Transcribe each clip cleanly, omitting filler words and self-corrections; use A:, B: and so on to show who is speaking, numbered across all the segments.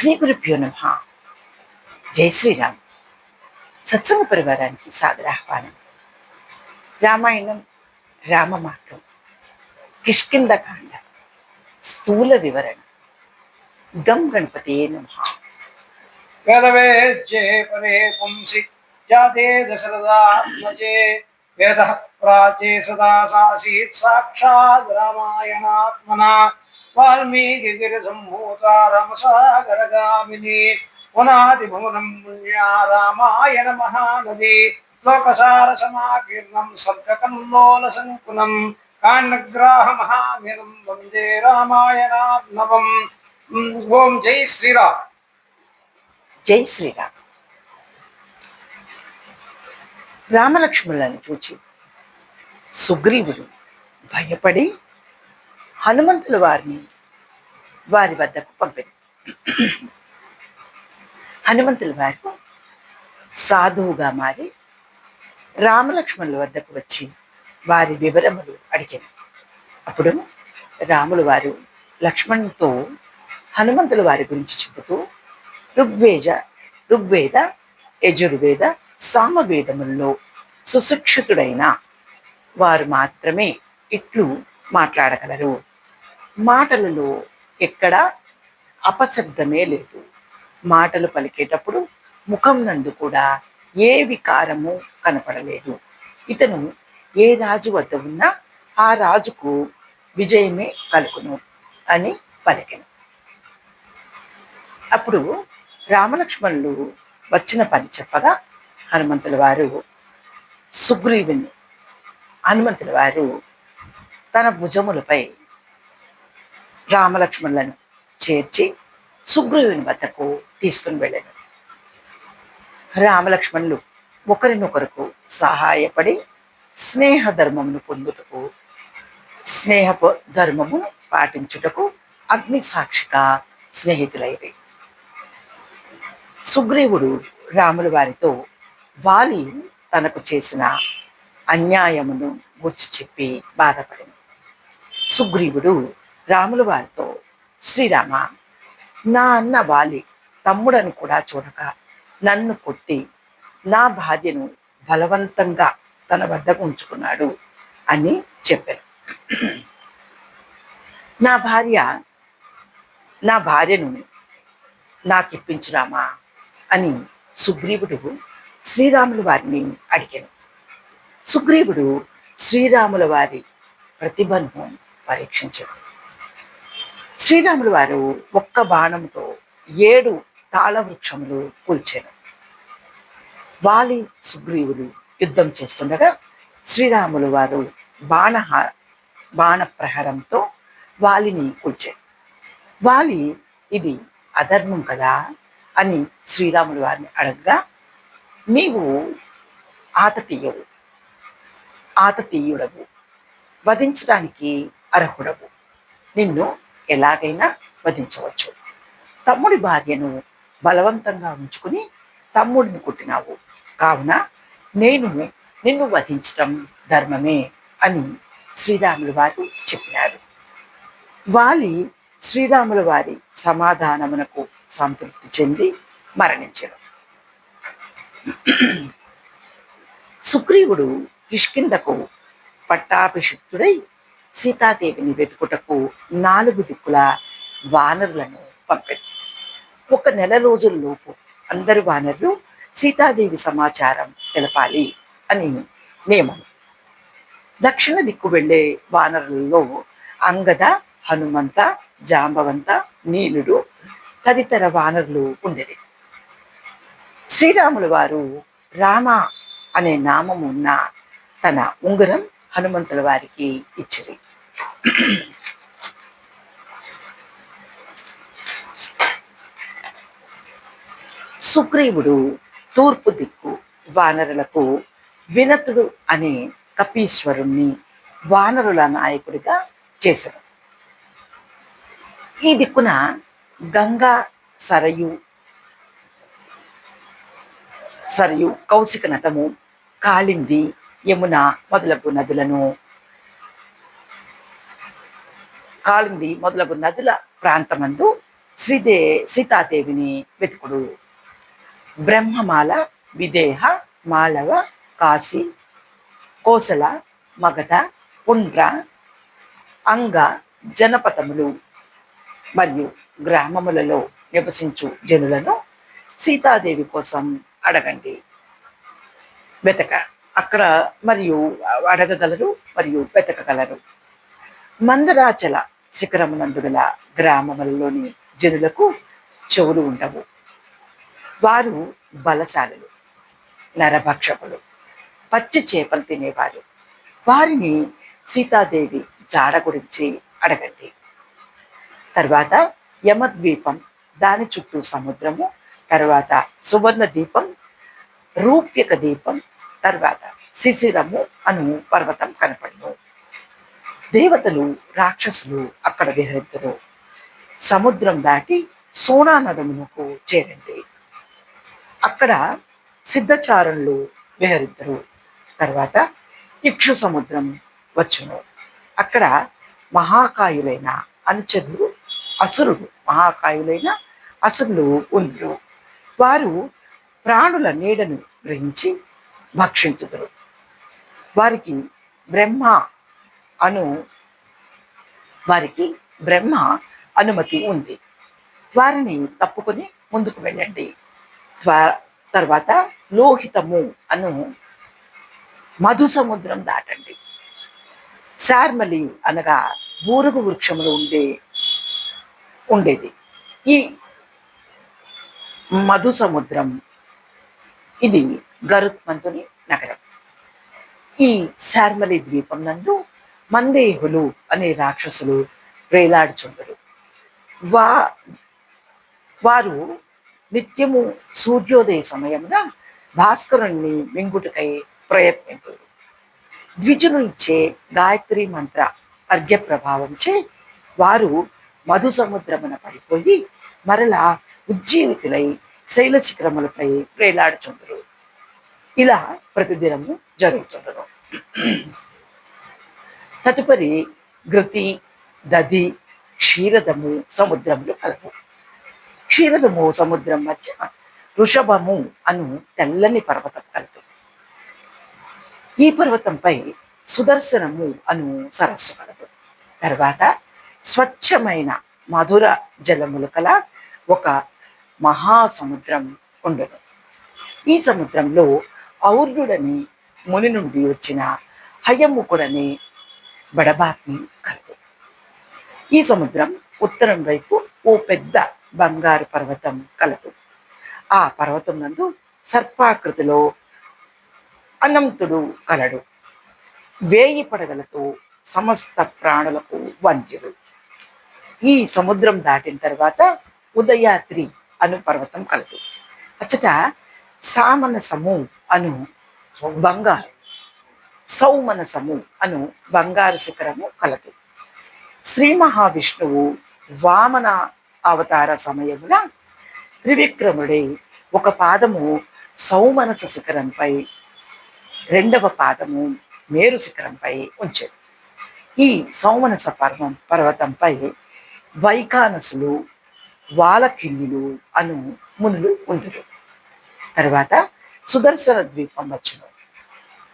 A: శ్రీ గురుభ్యో నమః. జై శ్రీరామ్. సత్సంగ పరివారానికి సాదరాహ్వానం. రామాయణం రామ మార్గం కిష్కింధకాండ స్థూల వివరణ. గం గణపతియే నమః.
B: వేదవేద్యే పరే పుంసి జాతే దశరథాత్మజే వేదః ప్రాచే సదా సాసీత్ సాక్షాద్ రామాయణాత్మనా వాల్మీకిగిరిసంభూత రమసాగరగామిని పునాది భువనం పుణ్యా రామాయణ మహానది లోకసార సమాకీర్ణం సర్గకల్లోల సంకులం కాన్నగ్రాహ మహామిరం వందే రామాయణార్ణవం. ఓం జై శ్రీరామ్.
A: జై శ్రీరామ్. రామలక్ష్మణులను చూచి సుగ్రీవుడు భయపడి హనుమంతుల వారిని వారి వద్దకు పంపారు. హనుమంతుల వారు సాధువుగా మారి రామలక్ష్మణుల వద్దకు వచ్చి వారి వివరములు అడిగారు. అప్పుడు రాములు వారు లక్ష్మణునితో హనుమంతుల వారి గురించి చెబుతూ ఋగ్వేద యజుర్వేద సామవేదములలో సుశిక్షితుడైన వారు మాత్రమే ఇట్లు మాట్లాడగలరు. మాటలలో ఎక్కడ అపశబ్దమే లేదు. మాటలు పలికేటప్పుడు ముఖం నందు కూడా ఏ వికారము కనపడలేదు. ఇతను ఏ రాజు వద్ద ఉన్నా ఆ రాజుకు విజయమే కలుగును అని పలికెను. అప్పుడు రామలక్ష్మణులు వచ్చిన పని చెప్పగా హనుమంతుల వారు తన భుజములపై రామలక్ష్మణులను చేర్చి సుగ్రీవుని వద్దకు తీసుకుని వెళ్ళాడు. రామలక్ష్మణులు ఒకరినొకరకు సహాయపడి స్నేహ ధర్మమును పొందుటకు ధర్మమును పాటించుటకు అగ్ని సాక్షిగా స్నేహితులైరి. సుగ్రీవుడు రాముల వారితో వాలి తనకు చేసిన అన్యాయమును గుర్చి చెప్పి బాధపడింది. సుగ్రీవుడు రాముల వారితో, శ్రీరామ, నా అన్న వాలి తమ్ముడను కూడా చూడక నన్ను కొట్టి నా భార్యను బలవంతంగా తన వద్దకు ఉంచుకున్నాడు అని చెప్పారు. నా భార్యను నాకిప్పించురామా అని సుగ్రీవుడు శ్రీరాముల వారిని అడిగాను. సుగ్రీవుడు శ్రీరాముల వారి ప్రతిభను పరీక్షించాడు. శ్రీరాముల వారు ఒక్క బాణంతో 7 తాళ వృక్షములు కూల్చారు. వాలి సుగ్రీవులు యుద్ధం చేస్తుండగా శ్రీరాముల వారు బాణ ప్రహారంతో వాలిని కూల్చారు. వాలి ఇది అధర్మం కదా అని శ్రీరాముల వారిని అడగగా, నీవు ఆతతీయుడవు, వధించడానికి అర్హుడవు, నిన్ను ఎలాగైనా వధించవచ్చు. తమ్ముడి భార్యను బలవంతంగా ఉంచుకుని తమ్ముడిని కొట్టినావు, కావున నేను నిన్ను వధించటం ధర్మమే అని శ్రీరాముల వారు చెప్పినారు. వాలి శ్రీరాముల వారి సమాధానమునకు సంతృప్తి చెంది మరణించాడు. సుగ్రీవుడు కిష్కింధకు పట్టాభిషిక్తుడై సీతాదేవిని వెతుకుటకు 4 దిక్కుల వానరులను పంపాడు. 1 నెల రోజుల్లోపు అందరు వానరులు సీతాదేవి సమాచారం తెలపాలి అని నియమం. దక్షిణ దిక్కు వెళ్ళే వానరులలో అంగద, హనుమంత, జాంబవంత, నీలుడు తదితర వానరులు ఉండేది. శ్రీరాముల వారు రామ అనే నామము ఉన్న తన ఉంగరం హనుమంతుల వారికి ఇచ్చిరి. సుగ్రీవుడు తూర్పు దిక్కు వానరులకు వినతుడు అనే కపీశ్వరుణ్ణి వానరుల నాయకుడిగా చేశారు. ఈ దిక్కున గంగా, సరయు, కౌశిక నదము, కాళింది, యమున మొదలగు నదుల ప్రాంతమందు సీతాదేవిని వెతుకుడు. బ్రహ్మమాల, విదేహ, మాళవ, కాశీ, కోసల, మగధ, పుండ్ర, అంగ జనపదములు మరియు గ్రామములలో నివసించు జనులను సీతాదేవి కోసం అడగండి. అక్కడ మరియు అడగగలరు మరియు వెతకగలరు. మందరాచల శిఖరమునందు గల గ్రామములలోని జనులకు చెవులు ఉండవు. వారు బలశాలులు, నరభక్షకులు, పచ్చి చేపలు తినేవారు. వారిని సీతాదేవి జాడ గురించి అడగండి. తర్వాత యమద్వీపం, దాని చుట్టూ సముద్రము, తర్వాత సువర్ణ దీపం, రూప్యక దీపం, తర్వాత శిశిరము అను పర్వతం కనపడును. దేవతలు, రాక్షసులు అక్కడ విహరించరు. సముద్రం దాటి సోనా నదమునకు చేరండి. అక్కడ సిద్ధచారణలు విహరించరు. తర్వాత ఇక్షు సముద్రం వచ్చును. అక్కడ మహాకాయులైన అనుచరులు అసురులు ఉందరు. వారు ప్రాణుల నీడను గ్రహించి భక్షించుదురు. వారికి బ్రహ్మ అనుమతి ఉంది. వారిని తప్పుకొని ముందుకు వెళ్ళండి. తర్వాత లోహితము అను మధు సముద్రం దాటండి. శార్మలి అనగా బూరుగు వృక్షములు ఉండేది. ఈ మధు సముద్రం ఇది గరుత్మంతుని నగరం. ఈ శార్మలి ద్వీపం నందు మందేహులు అనే రాక్షసులు వేలాడుచుండరు. వారు నిత్యము సూర్యోదయ సమయమున భాస్కరుణ్ణి మింగుటకై ప్రయత్నించారు. ద్విజులు ఇచ్చే గాయత్రి మంత్ర అర్ఘ్య ప్రభావంచే వారు మధు సముద్రమున పడిపోయి మరలా ఉజ్జీవితులై శైల శిఖరములపై వేలాడుచుండరు. ఇలా ప్రతిదినము జరుగుతుండను. తదుపరి ఘృతి, దధి, క్షీరదము సముద్రములు కలవు. క్షీరదము సముద్రం మధ్య వృషభము అను తెల్లని పర్వతం కలదు. ఈ పర్వతంపై సుదర్శనము అను సరస్సు కలదు. తర్వాత స్వచ్ఛమైన మధుర జలములు కల ఒక మహాసముద్రం ఉండదు. ఈ సముద్రంలో ఔర్యుడని ముని నుండి వచ్చిన హయముకుడని బడబాగ్ని కలదు. ఈ సముద్రం ఉత్తరం వైపు ఓ పెద్ద బంగారు పర్వతం కలదు. ఆ పర్వతం నందు సర్పాకృతిలో అనంతుడు కలడు. 1000 పడగలతో సమస్త ప్రాణులకు వంద్యుడు. ఈ సముద్రం దాటిన తర్వాత ఉదయాద్రి అను పర్వతం కలదు. అచ్చట సౌమనసము అను బంగారు శిఖరము కలదు. శ్రీ మహావిష్ణువు వామన అవతార సమయమున త్రివిక్రముడై ఒక పాదము సౌమనస శిఖరంపై, రెండవ పాదము మేరు శిఖరంపై ఉంచాడు. ఈ సౌమనస పర్వతంపై వైఖానసులు, వాలకిల్లులు అను మునులు ఉందురు. తర్వాత సుదర్శన ద్వీపం వచ్చును.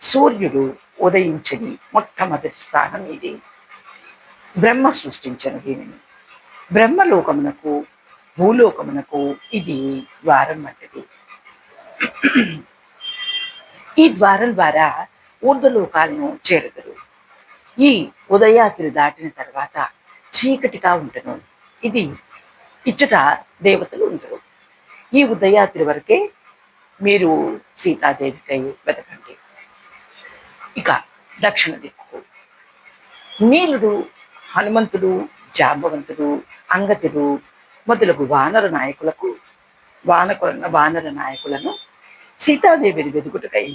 A: సూర్యుడు ఉదయించని మొట్టమొదటి స్థానం ఇది. బ్రహ్మ సృష్టించిన దీనిని. బ్రహ్మలోకమునకు, భూలోకమునకు ఇది ద్వారం వంటిది. ఈ ద్వారం ద్వారా ఊర్ధ్వలోకాలను చేరుదురు. ఈ ఉదయాద్రి దాటిన తర్వాత చీకటిగా ఉంటును. ఇది ఇచ్చట దేవతలు ఉందరు. ఈ ఉదయాద్రి వరకే మీరు సీతాదేవికై వెతకండి. ఇక దక్షిణ దిక్కు నీలుడు, హనుమంతుడు, జాంబవంతుడు, అంగదుడు మొదలగు వానర నాయకులను సీతాదేవిని వెతుకుటకై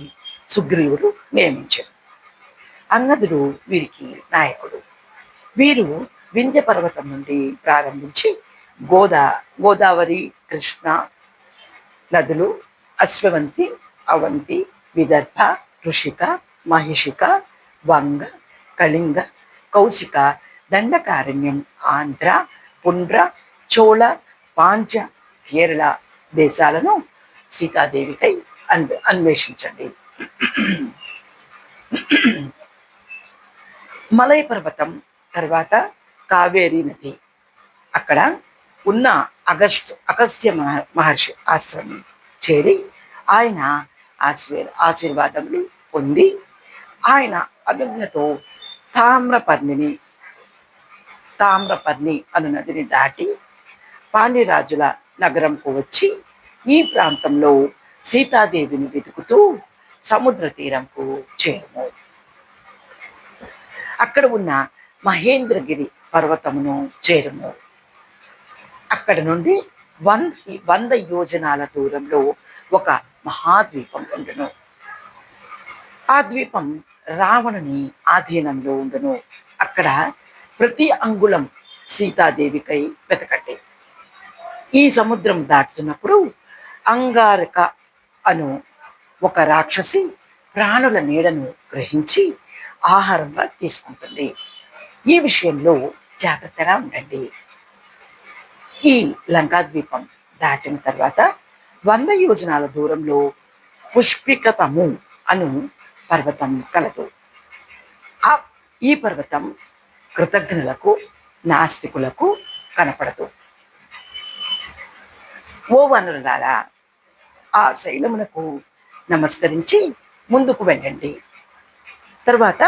A: సుగ్రీవుడు నియమించాడు. అంగదుడు వీరికి నాయకుడు. వీరు వింధ్య పర్వతం నుండి ప్రారంభించి గోదావరి, కృష్ణ నదులు, అశ్వవంతి, అవంతి, విదర్భ, ఋషిక, మహిషిక, వంగ, కళింగ, కౌశిక, దండకారణ్యం, ఆంధ్ర, పుండ్ర, చోళ, పాండ్య కేరళ దేశాలను సీతాదేవికై అన్వేషించండి. మలై పర్వతం తర్వాత కావేరీ నది, అక్కడ ఉన్న అగస్త్య మహర్షి ఆశ్రమం చేరి ఆయన ఆశీర్వాదములు పొంది ఆయన అనుజ్ఞతో తామ్రపర్ణి అను నదిని దాటి పాండ్యరాజుల నగరంకు వచ్చి ఈ ప్రాంతంలో సీతాదేవిని వెతుకుతూ సముద్ర తీరంకు చేరుము. అక్కడ ఉన్న మహేంద్రగిరి పర్వతమును చేరుము. అక్కడ నుండి 100 యోజనాల దూరంలో ఒక మహాద్వీపం ఉండును. ఆ ద్వీపం రావణుని ఆధీనంలో ఉండును. అక్కడ ప్రతి అంగుళం సీతాదేవికై వెతకండి. ఈ సముద్రం దాటుతున్నప్పుడు అంగారక అను ఒక రాక్షసి ప్రాణుల నీడను గ్రహించి ఆహారంగా తీసుకుంటుంది. ఈ విషయంలో జాగ్రత్తగా ఉండండి. ఈ లంకాద్వీపం దాటిన తర్వాత 100 యోజనాల దూరంలో పుష్పికతము అను పర్వతం కలదు. ఈ పర్వతం కృతజ్ఞులకు నాస్తికులకు కనపడదు. ఓ వనరులారా, ఆ శైలమునకు నమస్కరించి ముందుకు వెళ్ళండి. తర్వాత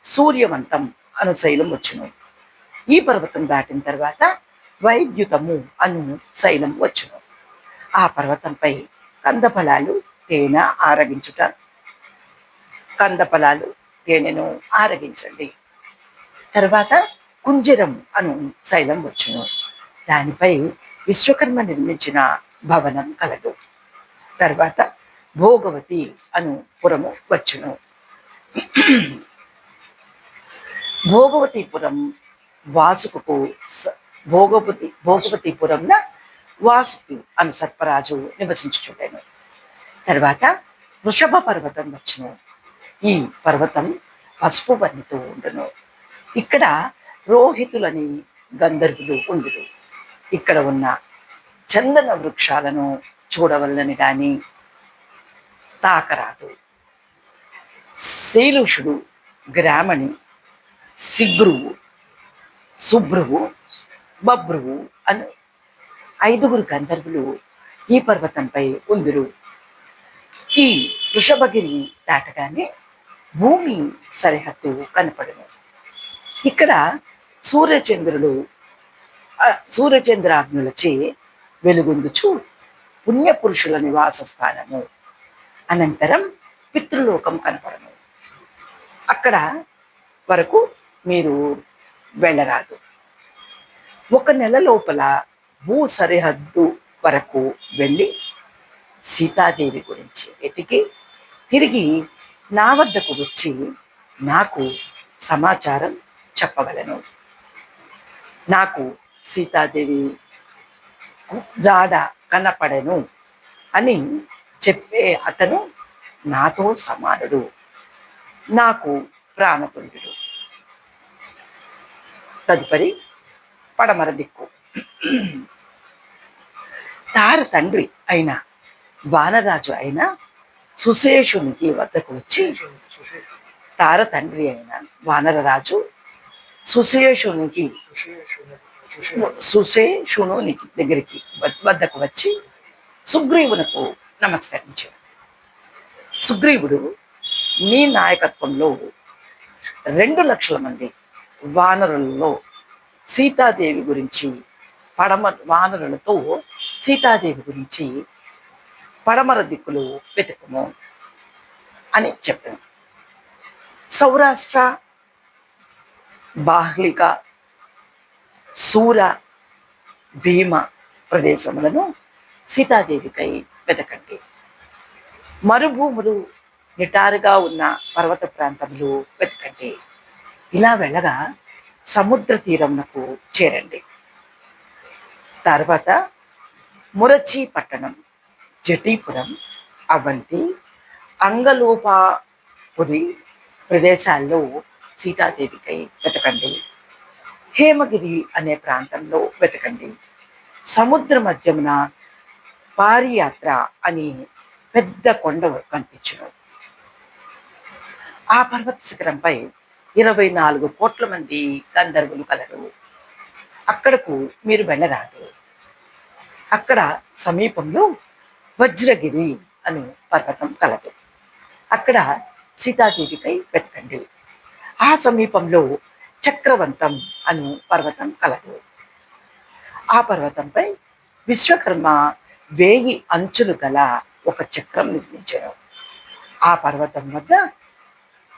A: సూర్యవంతం అను శైలం వచ్చును. ఈ పర్వతం దాటిన తర్వాత వైద్యుతము అను శైలం వచ్చును. ఆ పర్వతంపై కందఫలాలు తేనె ఆరగించుట, కందఫలాలు తేనెను ఆరగించండి. తర్వాత కుంజరం అను శైలం వచ్చును. దానిపై విశ్వకర్మ నిర్మించిన భవనం కలదు. తర్వాత భోగవతి అను పురము వచ్చును. భోగవతిపురం వాసుకు భోగవతిపురంన వాసుకి అను సర్పరాజు నివసించుచుండెను. తర్వాత వృషభ పర్వతం వచ్చును. ఈ పర్వతం పసుపు వర్ణితో ఉండును. ఇక్కడ రోహితులని గంధర్వులు ఉండును. ఇక్కడ ఉన్న చందన వృక్షాలను చూడవల్లని గాని తాకరాదు. శైలుషుడు, గ్రామణి, శిగ్రువు, శుభ్రువు, బభ్రువు అను 5 గంధర్వులు ఈ పర్వతంపై ఉందురు. ఈ వృషభగిరి దాటగానే భూమి సరిహద్దు కనపడును. ఇక్కడ సూర్యచంద్రాగ్నులచే వెలుగొందుచు పుణ్యపురుషుల నివాస స్థానము. అనంతరం పితృలోకం కనపడను. అక్కడ వరకు మీరు వెళ్ళరాదు. 1 నెల లోపల భూ సరిహద్దు వరకు వెళ్ళి సీతాదేవి గురించి వెతికి తిరిగి నా వద్దకు వచ్చి నాకు సమాచారం చెప్పవలను. నాకు సీతాదేవి జాడ కనపడెను అని చెప్పే అతను నాతో సమానుడు, నాకు ప్రాణపురుషుడు. తదుపరి పడమర దిక్కు. తార తండ్రి అయిన వానరాజు అయిన సుశేషునికి వద్దకు వచ్చి, తార తండ్రి అయిన వానరరాజు సుశేషునికి దగ్గరికి వద్దకు వచ్చి సుగ్రీవునకు నమస్కరించాడు. సుగ్రీవుడు నీ నాయకత్వంలో 2 లక్షల మంది వానరులలో సీతాదేవి గురించి వానరులతో సీతాదేవి గురించి పడమర దిక్కులు వెతుకుము అని చెప్పాను. సౌరాష్ట్ర, బాహ్లిక, సూర, భీమ ప్రదేశములను సీతాదేవికై వెతకండి. మరుభూములు, నిటారుగా ఉన్న పర్వత ప్రాంతములు వెతకండి. ఇలా వెళ్ళగా సముద్ర తీరమునకు చేరండి. తర్వాత మురచి పట్టణం, జటీపురం, అవంతి, అంగలోపాపురి ప్రదేశాల్లో సీతాదేవికై వెతకండి. హేమగిరి అనే ప్రాంతంలో వెతకండి. సముద్ర మధ్యమున పారియాత్ర అని పెద్ద కొండ కనిపించును. ఆ పర్వత శిఖరంపై 24 కోట్ల మంది గంధర్వులు కలరు. అక్కడకు మీరు వెళ్ళరాదు. అక్కడ సమీపంలో వజ్రగిరి అను పర్వతం కలదు. అక్కడ సీతాదేవికై వెతకండి. ఆ సమీపంలో చక్రవంతం అను పర్వతం కలదు. ఆ పర్వతంపై విశ్వకర్మ 1000 అంచులు గల ఒక చక్రం నిర్మించారు. ఆ పర్వతం వద్ద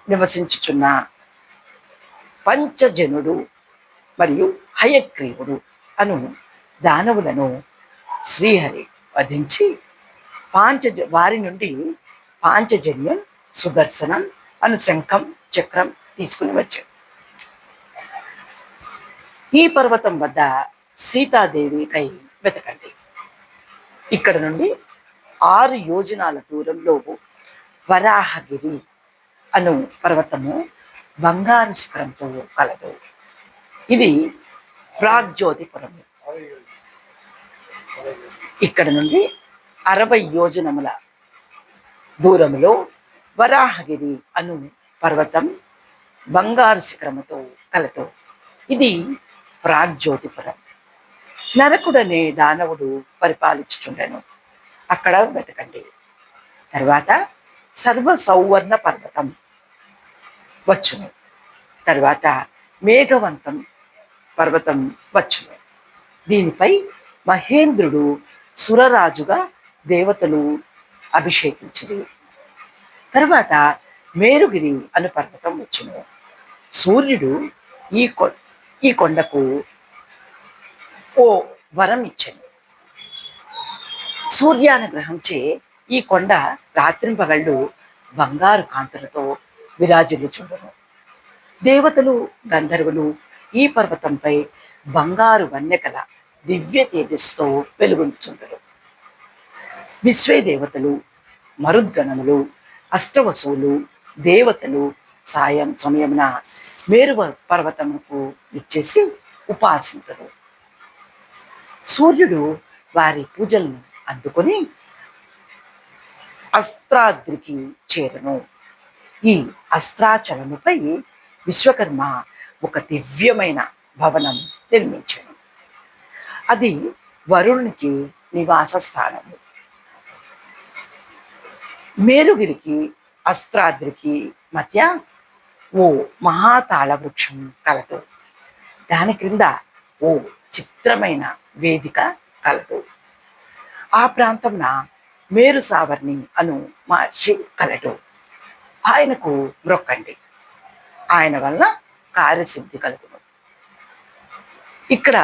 A: నివసించుచున్న పంచజనుడు మరియు హయగ్రీవుడు అను దానవులను శ్రీహరి వధించి వారి నుండి పాంచజన్యం, సుదర్శనం అను శంఖం, చక్రం తీసుకుని వచ్చాడు. ఈ పర్వతం వద్ద సీతాదేవికై వెతకండి. ఇక్కడ నుండి 6 యోజనాల దూరంలో వరాహగిరి అను పర్వతము బంగారు శిఖరంతో కలదు. ఇది ప్రాగ్జ్యోతిపురం. ఇక్కడ నుండి 60 యోజనముల దూరంలో వరాహగిరి అను పర్వతం బంగారు శిఖరముతో కలదు. ఇది ప్రాగ్జ్యోతిపురం. నరకుడనే దానవుడు పరిపాలించుచుండెను. అక్కడ వెతకండి. తర్వాత సర్వ సౌవర్ణ పర్వతం వచ్చును. తర్వాత మేఘవంతం పర్వతం వచ్చును. దీనిపై మహేంద్రుడు సురరాజుగా దేవతలు అభిషేకించింది. తర్వాత మేరుగిరి అను పర్వతం వచ్చును. సూర్యుడు ఈ కొండకు ఓ వరం ఇచ్చాను. సూర్యానుగ్రహంచే ఈ కొండ రాత్రింపగళ్ళు బంగారు కాంతులతో విరాజిల్లుచుండును. దేవతలు, గంధర్వులు ఈ పర్వతంపై బంగారు వన్యకల దివ్య తేజస్సుతో వెలుగొందుచుండరు. విశ్వే దేవతలు, మరుద్గణములు, అష్టవసువులు, దేవతలు సమయమున మేరు పర్వతముకు ఇచ్చేసి ఉపాసించరు. సూర్యుడు వారి పూజలను అందుకొని అస్త్రాద్రికి చేరును. ఈ అస్త్రాచలముపై విశ్వకర్మ ఒక దివ్యమైన భవనం నిర్మించాడు. అది వరుణునికి నివాస స్థానము. మేరుగిరికి అస్త్రాద్రికి మధ్య ఓ మహాతాళ వృక్షం కలదు. దాని క్రింద ఓ చిత్రమైన వేదిక కలదు. ఆ ప్రాంతంన మేరు సావర్ణి అను మహర్షి కలడు. ఆయనకు మ్రొక్కండి. ఆయన వలన కార్యసిద్ధి కలుగును. ఇక్కడ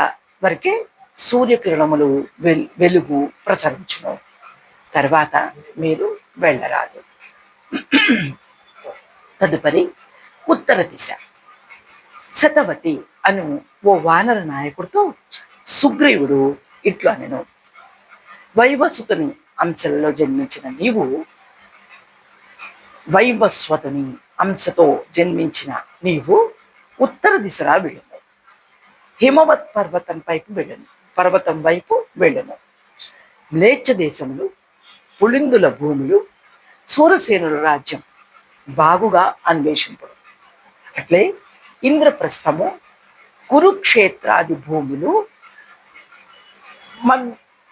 A: వరకే సూర్యకిరణములు వెలుగు ప్రసరించును. తర్వాత మీరు వెళ్ళరాదు. తదుపరి ఉత్తర దిశ. శతవతి అను ఓ వానర నాయకుడితో సుగ్రీవుడు ఇట్లు అనెను: వైవస్వతుని అంశంలో జన్మించిన నీవు వైవస్వతుని అంశతో జన్మించిన నీవు ఉత్తర దిశగా వెళ్ళును. హిమవత్ పర్వతం వైపు వెళ్ళును. మ్లేచ్ఛ దేశములు, పులిందుల భూములు, సూరసేనుల రాజ్యం బాగుగా అన్వేషింపుడు. అట్లే ఇంద్రప్రస్థము, కురుక్షేత్రాది భూములు,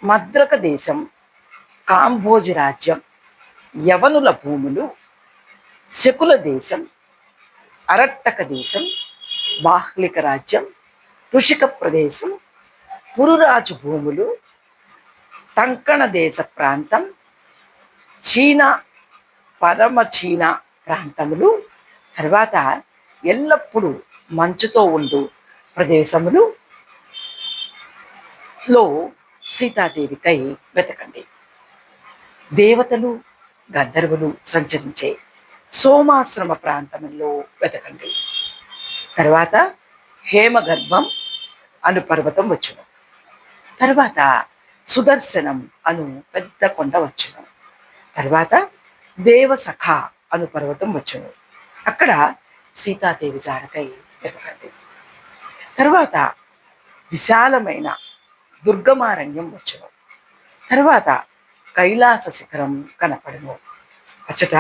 A: మద్రక దేశం, కాంబోజి రాజ్యం, యవనుల భూములు, శకుల దేశం, అరట్టక దేశం, బాహ్లిక రాజ్యం, ఋషిక ప్రదేశం, పురురాజు భూములు, టంకణ దేశ ప్రాంతం, చీనా, పరమ చీనా ప్రాంతములు, తర్వాత ఎల్లప్పుడూ మంచుతో ఉండు ప్రదేశములు లో సీతాదేవికై వెతకండి. దేవతలు, గంధర్వులు సంచరించే సోమాశ్రమ ప్రాంతంలో వెతకండి. తర్వాత హేమగర్భం అను పర్వతం వచ్చును. తర్వాత సుదర్శనం అను పెద్ద కొండ వచ్చును. తర్వాత దేవసఖ అను పర్వతం వచ్చును. అక్కడ సీతాదేవి జాడకై వెతకండి. తర్వాత విశాలమైన దుర్గమారణ్యం వచ్చును. తర్వాత కైలాస శిఖరం కనపడును. అచ్చట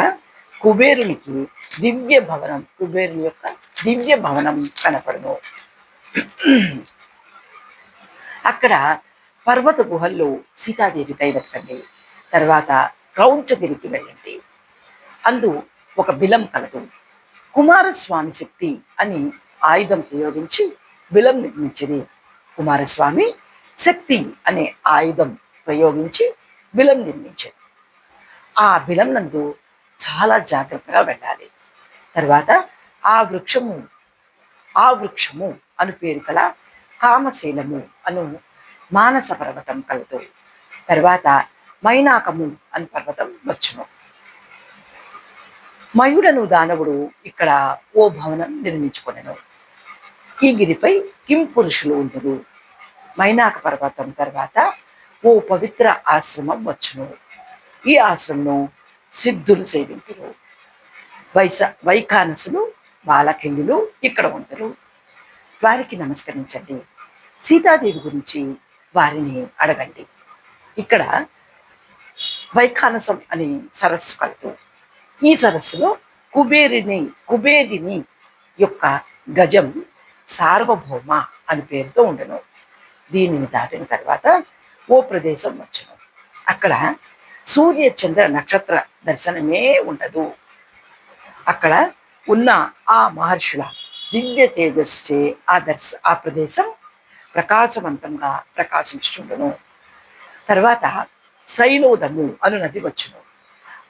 A: కుబేరునికి దివ్య భవనం, కుబేరుని యొక్క దివ్య భవనం కనపడును. అక్కడ పర్వత గుహల్లో సీతాదేవి కైవెత్తండి. తర్వాత క్రౌంచగిరికి వెళ్ళండి. అందు ఒక బిలం కలదు. కుమారస్వామి శక్తి అని ఆయుధం ప్రయోగించి బిలం నిర్మించింది. కుమారస్వామి శక్తి అనే ఆయుధం ప్రయోగించి బిలం నిర్మించారు. ఆ బిలం నందు చాలా జాగ్రత్తగా వెళ్ళాలి. తర్వాత ఆ వృక్షము అను పేరు కల కామశీలము అను మానస పర్వతం కలదు. తర్వాత మైనాకము అని పర్వతం వచ్చును. మయుడను దానవుడు ఇక్కడ ఓ భవనం నిర్మించుకొనెను. ఈ గిరిపై కింపురుషులు ఉండరు. మైనాక పర్వతం తర్వాత ఓ పవిత్ర ఆశ్రమం వచ్చును. ఈ ఆశ్రమంలో సిద్ధులు సేవింతురు. వైఖానసులు, బాలకిందులు ఇక్కడ ఉంటారు. వారికి నమస్కరించండి. సీతాదేవి గురించి వారిని అడగండి. ఇక్కడ వైఖానసం అని సరస్సు కలదు. ఈ సరస్సులో కుబేదిని యొక్క గజం సార్వభౌమ అని పేరుతో ఉండను. దీనిని దాటిన తర్వాత ఓ ప్రదేశం వచ్చును. అక్కడ సూర్య చంద్ర నక్షత్ర దర్శనమే ఉండదు. అక్కడ ఉన్న ఆ మహర్షుల దివ్య తేజస్సే ఆ ప్రదేశం ప్రకాశవంతంగా ప్రకాశించుచుండును. తర్వాత శైలోదము అను నది వచ్చును.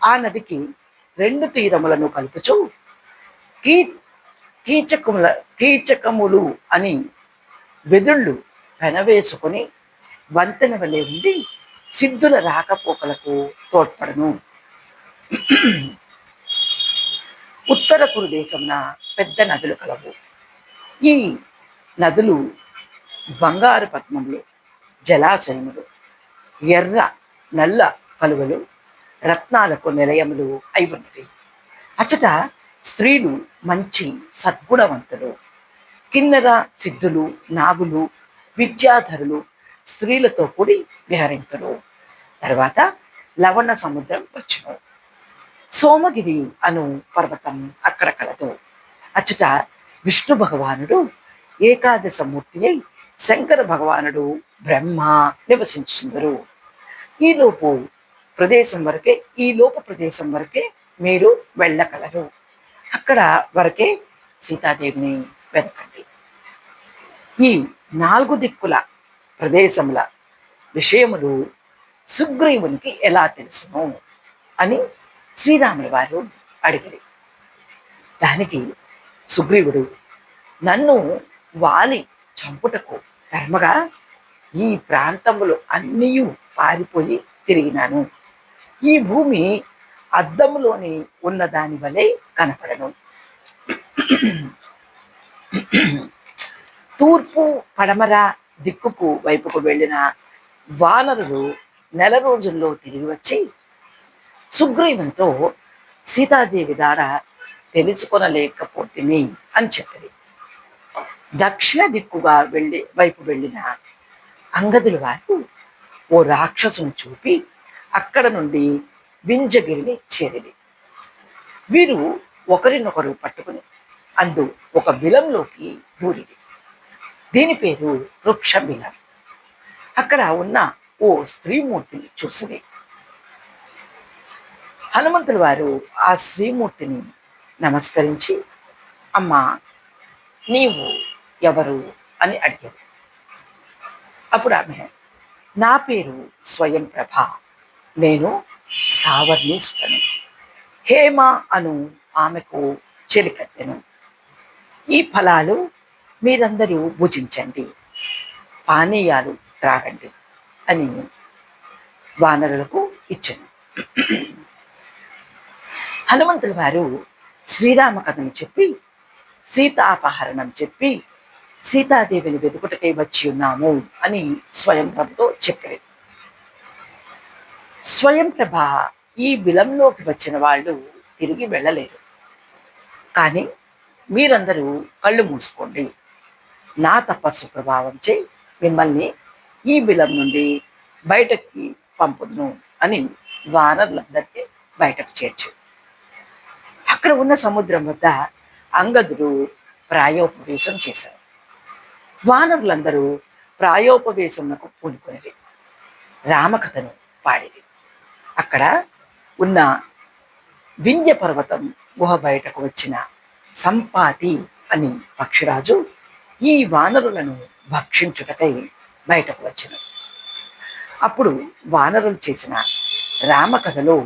A: ఆ నదికి 2 తీరములను కలుపుచు కీచకములు అని వెదుళ్ళు పెనవేసుకొని వంతెన వలె ఉండి సిద్ధుల రాకపోకలకు తోడ్పడను. ఉత్తర కురు దేశమున పెద్ద నదులు కలవు. ఈ నదులు బంగారు పద్మములు, జలాశయములు, ఎర్ర నల్ల కలువలు, రత్నాలకు నిలయములు అయి ఉన్నది. అచ్చట స్త్రీలు మంచి సద్గుణవంతులు, కిన్నెర సిద్ధులు, నాగులు, విద్యాధరులు స్త్రీలతో కూడి విహరింతులు. తర్వాత లవణ సముద్రం వచ్చును. సోమగిరి అను పర్వతం అక్కడ కలదు. అచ్చట విష్ణు భగవానుడు ఏకాదశమూర్తి అయి శంకర భగవానుడు బ్రహ్మ నివసించుందరు. ఈ లోపు ప్రదేశం వరకే మీరు వెళ్ళగలరు. అక్కడ వరకే సీతాదేవిని వెతకండి. ఈ 4 దిక్కుల ప్రదేశముల విషయములు సుగ్రీవునికి ఎలా తెలుసును అని శ్రీరాముల వారు అడిగారు. దానికి సుగ్రీవుడు, నన్ను వాలి చంపుటకు ధర్మగా ఈ ప్రాంతములు అన్నీ పారిపోయి తిరిగినాను. ఈ భూమి అద్దములోని ఉన్న దాని వలె కనపడను. తూర్పు పడమర దిక్కుకు వైపుకు వెళ్ళిన వానరులు 4 రోజుల్లో తిరిగి వచ్చి సుగ్రీవునితో సీతాదేవి ద్వారా తెలుసుకొనలేకపోతుంది అని చెప్పారు. దక్షిణ దిక్కుగా వైపు వెళ్ళిన అంగదుల వారు ఓ రాక్షసును చూపి అక్కడ నుండి వింజగిరిని చేరిది. వీరు ఒకరినొకరు పట్టుకుని అందు ఒక బిలంలోకి దూరిది. దీని పేరు వృక్ష బిలం. అక్కడ ఉన్న ఓ స్త్రీమూర్తిని చూసింది. హనుమంతుల వారు ఆ స్త్రీమూర్తిని నమస్కరించి, అమ్మా నీవు ఎవరు అని అడిగారు. అప్పుడు ఆమె, నా పేరు స్వయం ప్రభ, నేను సావర్ణీసుడను. హేమ అను ఆమెకు చెలికత్తెను. ఈ ఫలాలు మీరందరూ భుజించండి, పానీయాలు త్రాగండి అని వానరులకు ఇచ్చాను. హనుమంతుల వారు శ్రీరామ కథను చెప్పి, సీతాపహరణం చెప్పి, సీతాదేవిని వెతుకుటకై వచ్చి ఉన్నాము అని స్వయం ప్రభతో చెప్పారు. స్వయం ప్రభ ఈ బిలంలోకి వచ్చిన వాళ్ళు తిరిగి వెళ్ళలేరు. కానీ మీరందరూ కళ్ళు మూసుకోండి, నా తపస్సు ప్రభావం చే మిమ్మల్ని ఈ బిలం నుండి బయటకి పంపుదును అని వానరులందరికీ బయటకు చేర్చు. అక్కడ ఉన్న సముద్రం వద్ద అంగదుడు ప్రాయోపవేశం చేశారు. వానరులందరూ ప్రాయోపవేశమునకు పూనుకొనిరి, రామకథను పాడిరి. అక్కడ ఉన్న వింధ్య పర్వతం గుహ బయటకు వచ్చిన సంపాతి అని పక్షిరాజు ఈ వానరులను భక్షించుటకై బయటకు వచ్చిన. అప్పుడు వానరులు చేసిన రామకథలో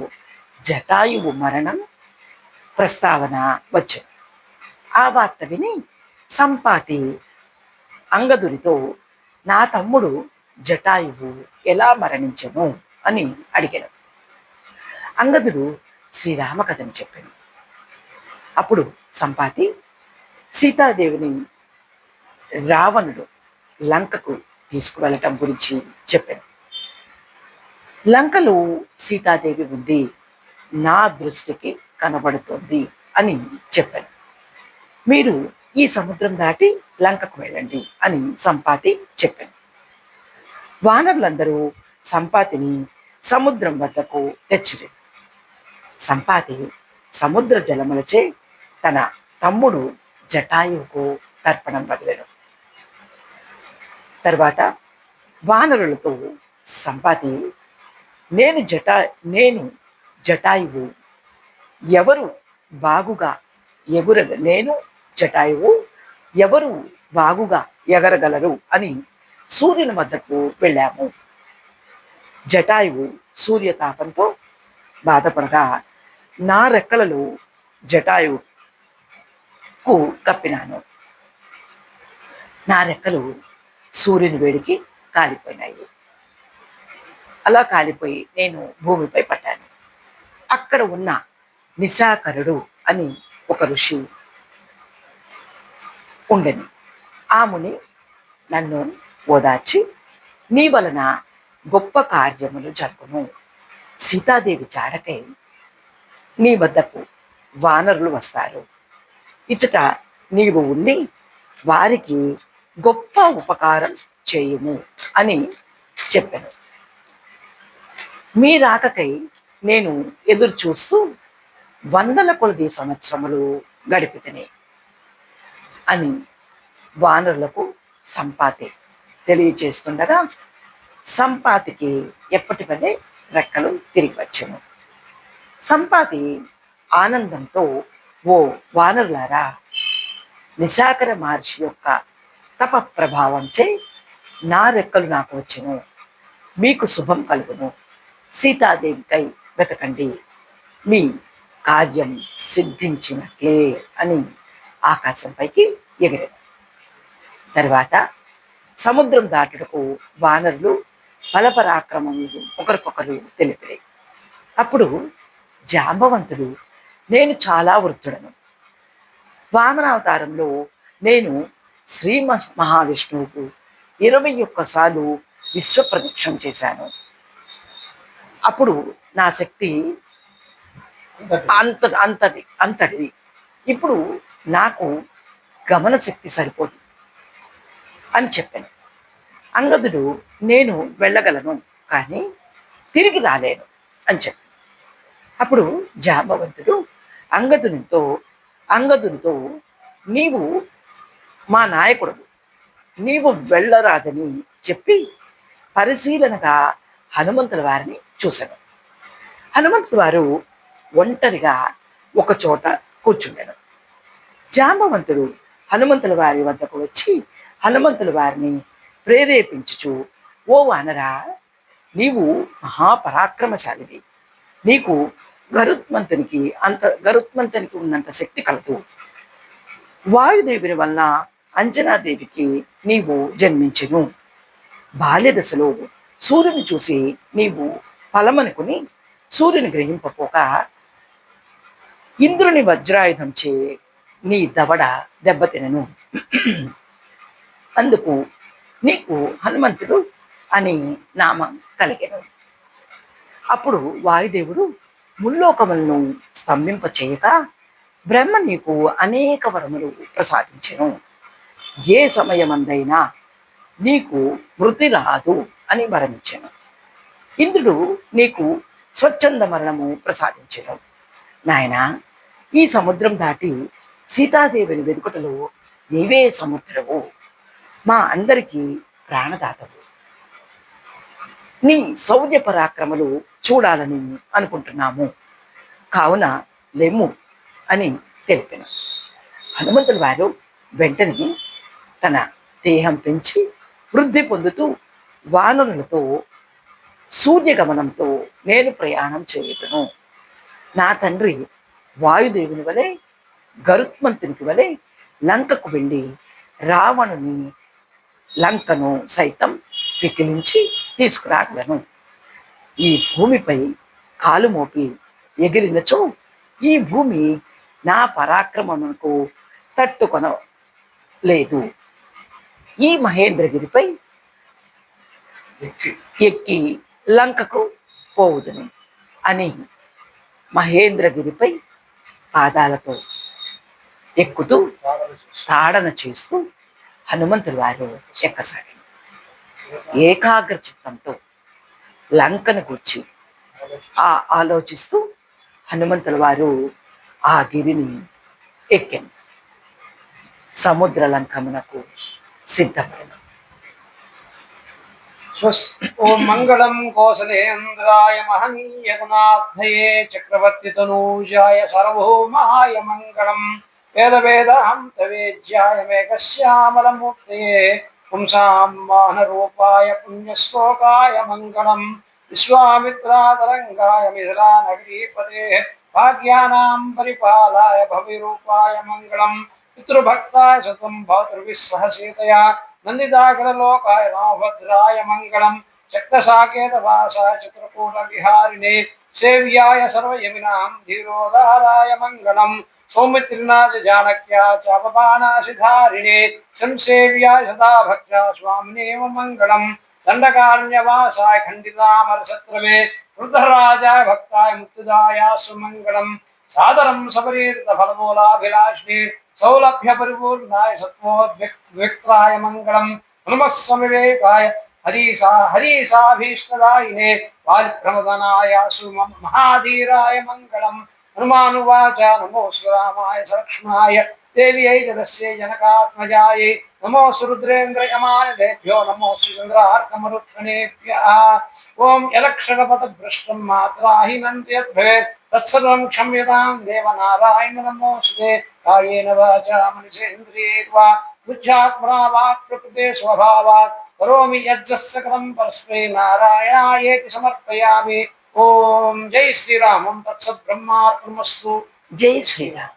A: జటాయువు మరణం ప్రస్తావన వచ్చాను. ఆ వార్త విని సంపాతి అంగదుడితో, నా తమ్ముడు జటాయువు ఎలా మరణించను అని అడిగాను. అంగదుడు శ్రీరామకథను చెప్పాను. అప్పుడు సంపాతి సీతాదేవిని రావణుడు లంకకు తీసుకువెళ్ళటం గురించి చెప్పాను. లంకలో సీతాదేవి ఉంది, నా దృష్టికి కనబడుతుంది అని చెప్పాను. మీరు ఈ సముద్రం దాటి లంకకు వెళ్ళండి అని సంపాతి చెప్పాను. వానరులందరూ సంపాతిని సముద్రం వద్దకు తెచ్చిరి. సంపాతి సముద్ర జలములచే తన తమ్ముడు జటాయువుకు తర్పణం వదిలేను. తర్వాత వానరులతో సంపాతి, నేను జటాయువు ఎవరు బాగుగా ఎగరగలరు అని సూర్యుని వద్దకు వెళ్ళాము. జటాయువు సూర్యతాపంతో బాధపడగా నా రెక్కలలో జటాయువుకు కప్పినాను. నా రెక్కలు సూర్యుని వేడికి కాలిపోయినాయి. అలా కాలిపోయి నేను భూమిపై పడ్డాను. అక్కడ ఉన్న నిశాకరుడు అని ఒక ఋషి ఉండెను. ఆ ముని నన్ను ఓదార్చి, నీ వలన గొప్ప కార్యములు జరుగును. సీతాదేవి జాడకై నీ వద్దకు వానరులు వస్తారు. ఇచ్చట నీవు ఉండి వారికి గొప్ప ఉపకారం చేయుము అని చెప్పాను. మీ రాకకై నేను ఎదురు చూస్తూ 100 కొలది సంవత్సరములు గడిపితిని అని వానరులకు సంపాతి తెలియచేస్తుండగా సంపాతికి ఎప్పటికదే రెక్కలు తిరిగి వచ్చాను. సంపాతి ఆనందంతో, ఓ వానరులారా, నిశాకర మహర్షి యొక్క తప ప్రభావంచే నా రెక్కలు నాకు వచ్చెను, మీకు శుభం కలుగును, సీతాదేవికై వెతకండి, మీ కార్యం సిద్ధించినట్లే అని ఆకాశంపైకి ఎగిరాను. తర్వాత సముద్రం దాటుటకు వానరులు బలపరాక్రమములు ఒకరికొకరు తెలిపారు. అప్పుడు జాంబవంతుడు, నేను చాలా వృద్ధుడను, వామనావతారంలో నేను శ్రీ మహావిష్ణువుకు 21 సార్లు విశ్వ ప్రదక్షిణ చేశాను. అప్పుడు నా శక్తి అంతటిది. ఇప్పుడు నాకు గమన శక్తి సరిపోదు అని చెప్పాను. అంగదుడు, నేను వెళ్ళగలను కానీ తిరిగి రాలేను అని చెప్పాను. అప్పుడు జాంబవంతుడు అంగదునితో నీవు మా నాయకుడు, నీవు వెళ్ళరాదని చెప్పి పరిశీలనగా హనుమంతుల వారిని చూశాను. హనుమంతుల వారు ఒంటరిగా ఒక చోట కూర్చుండాను. జాంబవంతుడు హనుమంతుల వారి వద్దకు వచ్చి హనుమంతుల వారిని ప్రేరేపించుచు, ఓ వానరా, నీవు మహాపరాక్రమశాలివి, నీకు గరుత్మంతునికి ఉన్నంత శక్తి కలదు. వాయుదేవుని వలన అంజనాదేవికి నీవు జన్మించెను. బాల్య దశలో సూర్యుని చూసి నీవు ఫలమనుకుని సూర్యుని గ్రహింపపోక ఇంద్రుని వజ్రాయుధంచే నీ దవడ దెబ్బతినను. అందుకు నీకు హనుమంతుడు అని నామం కలిగెను. అప్పుడు వాయుదేవుడు ముల్లోకములను స్తంభింప చేయక బ్రహ్మ నీకు అనేక వరములు ప్రసాదించెను. ఏ సమయమందైనా నీకు మృతి రాదు అని వరమిచ్చాను. ఇంద్రుడు నీకు స్వచ్ఛంద మరణము ప్రసాదించాను. నాయనా, ఈ సముద్రం దాటి సీతాదేవిని వెతుకుటలో నీవే సముద్రవు, మా అందరికీ ప్రాణదాతవు. నీ శౌర్య పరాక్రమలు చూడాలని అనుకుంటున్నాము, కావున లెమ్ము అని తెలిపిన. హనుమంతుల వారు వెంటనే తన దేహం పెంచి వృద్ధి పొందుతూ వానరులతో సూర్యగమనంతో నేను ప్రయాణం చేయుదును. నా తండ్రి వాయుదేవుని వలె గరుత్మంతునికి వలె లంకకు వెళ్ళి రావణుని లంకను సైతం వికిలించి తీసుకురాగలను. ఈ భూమిపై కాలు మోపి ఎగిరినచో ఈ భూమి నా పరాక్రమమునకు తట్టుకొనలేదు. ఈ మహేంద్రగిరిపై ఎక్కి లంకకు పోవుదును అని మహేంద్రగిరిపై పాదాలతో ఎక్కుతూ తాడన చేస్తూ హనుమంతుల వారు ఎక్కసాగారు. ఏకాగ్ర చిత్తంతో లంకను గూర్చి ఆలోచిస్తూ హనుమంతుల వారు ఆ గిరిని ఎక్కాను. సముద్ర లంకమునకు సిద్ధపడను.
B: ఓం మంగళం కోసలేంద్రాయ మహనీయ గుణాబ్ధయే చక్రవర్తి తనూజాయ సర్వభౌమాయ మంగళం వేద వేదాంత వేద్యాయ మేఘశ్యామలమూర్తయే పుంసాం వాహనరూపాయ పుణ్యశ్లోకాయ మంగళం విశ్వామిత్రాతరంగాయ మిథిలానగరీపతే భాగ్యానాం పరిపాలాయ భవిరూపాయ మంగళం పితృభక్తాయ సతం భవతృభిస్సహ సీతయా నందిదాఖిలలోకాయ రామభద్రాయ మంగళం చక్రసాకేతవాసాయ చిత్రకూట విహారిణే సేవ్యాయ సర్వయమినాం ధీరోదారాయ మంగళం సౌమిత్రినాశ జానక్యా చాపపానాశిధారిణే సంసేవ్యాయ సదా భక్త్యా స్వామినేవ మంగళం దండకారణ్యవాసాయ ఖండితామరసత్రమే వృద్ధరాజాయ భక్తాయ ముక్తిదాయాసు మంగళం సాదరం సపరీత ఫలమూలాభిలాషిణే సౌలభ్య పరిపూర్ణాయ సత్వోద్విక్తాయ మంగళం హనుమస్సమివేకాయ హరీసాభీష్టదాయినే వాలిప్రమదనాయాసు మహాధీరాయ మంగళం హనుమానువాచ నమోऽस्तु రామాయ సలక్ష్మణాయ దేవ్యై జనస్యై జనకాత్మజాయై నమోऽस्तु రుద్రేంద్రయమానిలేభ్యో నమోऽस्तु చంద్రార్కమరుత్కణేభ్యః ఓం యలక్షణపథభ్రష్టం మాత్రాహీనం యద్భవేత్ తత్సర్వం క్షమ్యతాం దేవనారాయణ నమోऽస్తుతే కాయేన వాచా మనసేంద్రియైర్వా బుద్ధ్యాత్మనా వాక్ ప్రకృతే స్వభావాత్ కరోమి యజ్జస్సకలం పరస్మై నారాయణాయేతి సమర్పయామి. ఓం జై శ్రీరామం తత్సత్ బ్రహ్మార్పణమస్తు.
A: జై శ్రీరామ్.